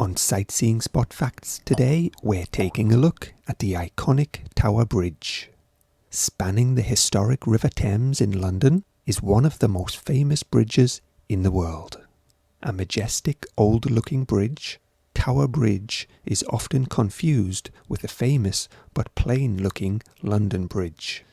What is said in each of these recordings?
On Sightseeing Spot Facts today, we're taking a look at the iconic Tower Bridge. Spanning the historic River Thames in London is one of the most famous bridges in the world. A majestic, old-looking bridge, Tower Bridge is often confused with the famous but plain-looking London Bridge.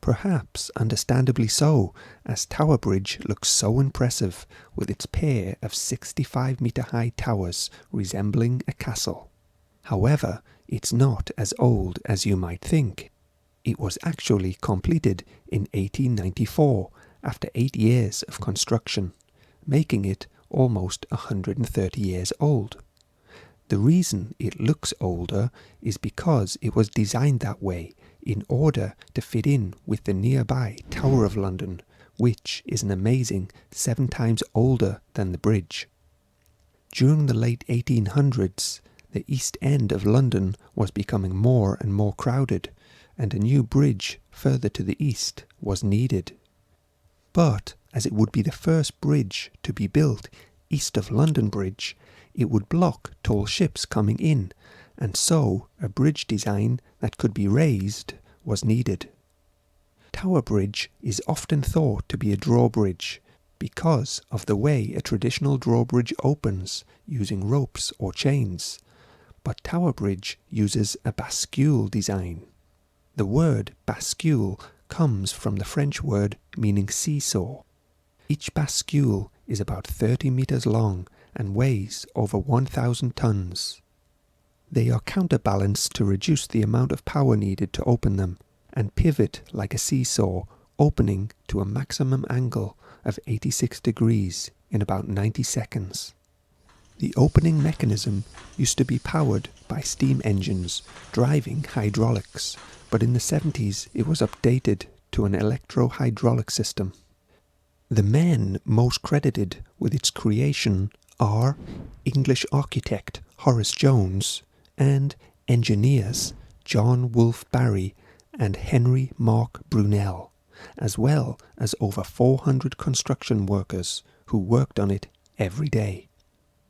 Perhaps understandably so, as Tower Bridge looks so impressive with its pair of 65-metre-high towers resembling a castle. However, it's not as old as you might think. It was actually completed in 1894 after 8 years of construction, making it almost 130 years old. The reason it looks older is because it was designed that way in order to fit in with the nearby Tower of London, which is an amazing 7 times older than the bridge. During the late 1800s, the East End of London was becoming more and more crowded, and a new bridge further to the east was needed. But as it would be the first bridge to be built east of London Bridge, it would block tall ships coming in, and so a bridge design that could be raised was needed. Tower Bridge is often thought to be a drawbridge because of the way a traditional drawbridge opens using ropes or chains, but Tower Bridge uses a bascule design. The word bascule comes from the French word meaning seesaw. Each bascule is about 30 meters long and weighs over 1,000 tons. They are counterbalanced to reduce the amount of power needed to open them, and pivot like a seesaw, opening to a maximum angle of 86 degrees in about 90 seconds. The opening mechanism used to be powered by steam engines driving hydraulics, but in the 70s it was updated to an electro-hydraulic system. The men most credited with its creation are English architect Horace Jones and engineers John Wolfe Barry and Henry Mark Brunel, as well as over 400 construction workers who worked on it every day.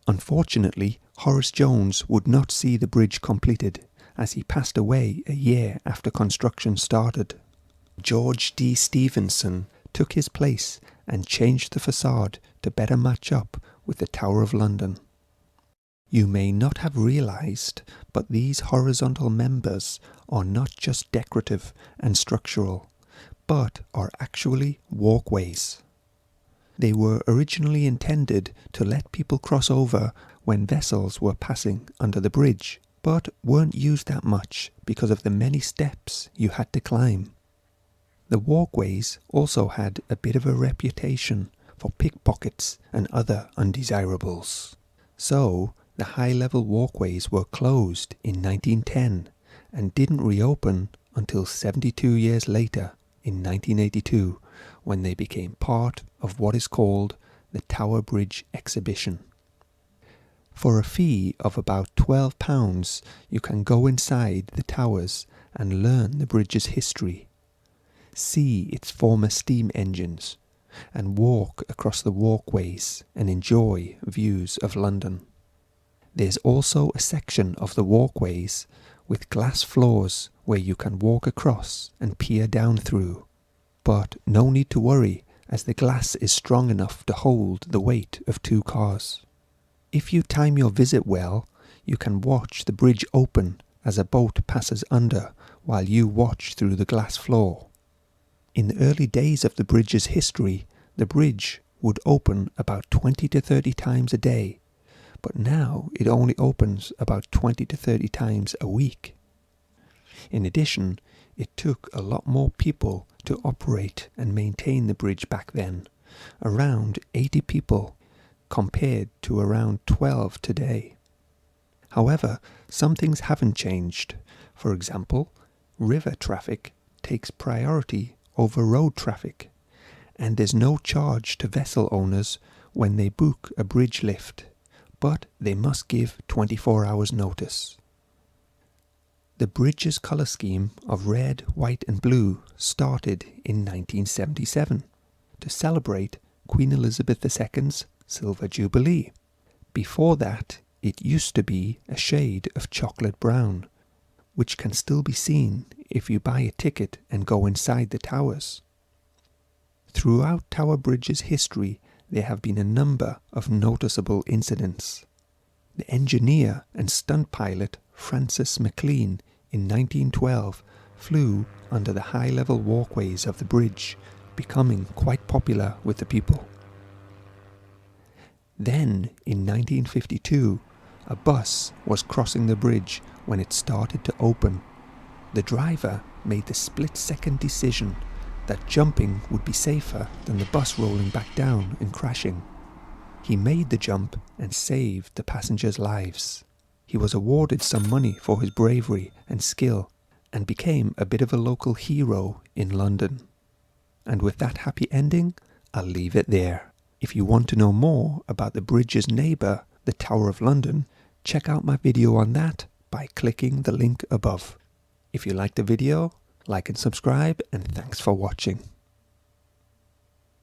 Unfortunately, Horace Jones would not see the bridge completed, as he passed away a year after construction started. George D. Stephenson took his place and changed the facade to better match up with the Tower of London. You may not have realised, but these horizontal members are not just decorative and structural, but are actually walkways. They were originally intended to let people cross over when vessels were passing under the bridge, but weren't used that much because of the many steps you had to climb. The walkways also had a bit of a reputation for pickpockets and other undesirables. So, the high-level walkways were closed in 1910 and didn't reopen until 72 years later in 1982, when they became part of what is called the Tower Bridge Exhibition. For a fee of about £12, you can go inside the towers and learn the bridge's history, see its former steam engines, and walk across the walkways and enjoy views of London. There's also a section of the walkways with glass floors where you can walk across and peer down through. But no need to worry, as the glass is strong enough to hold the weight of 2 cars. If you time your visit well, you can watch the bridge open as a boat passes under while you watch through the glass floor. In the early days of the bridge's history, the bridge would open about 20 to 30 times a day, but now it only opens about 20 to 30 times a week. In addition, it took a lot more people to operate and maintain the bridge back then, around 80 people compared to around 12 today. However, some things haven't changed. For example, river traffic takes priority over road traffic, and there's no charge to vessel owners when they book a bridge lift, but they must give 24 hours notice. The bridge's colour scheme of red, white and blue started in 1977 to celebrate Queen Elizabeth II's Silver Jubilee. Before that, it used to be a shade of chocolate brown, which can still be seen if you buy a ticket and go inside the towers. Throughout Tower Bridge's history, there have been a number of noticeable incidents. The engineer and stunt pilot Francis McLean in 1912 flew under the high-level walkways of the bridge, becoming quite popular with the people. Then, in 1952, a bus was crossing the bridge when it started to open. The driver made the split-second decision that jumping would be safer than the bus rolling back down and crashing. He made the jump and saved the passengers' lives. He was awarded some money for his bravery and skill and became a bit of a local hero in London. And with that happy ending, I'll leave it there. If you want to know more about the bridge's neighbour, the Tower of London, check out my video on that by clicking the link above. If you liked the video, like and subscribe, and thanks for watching.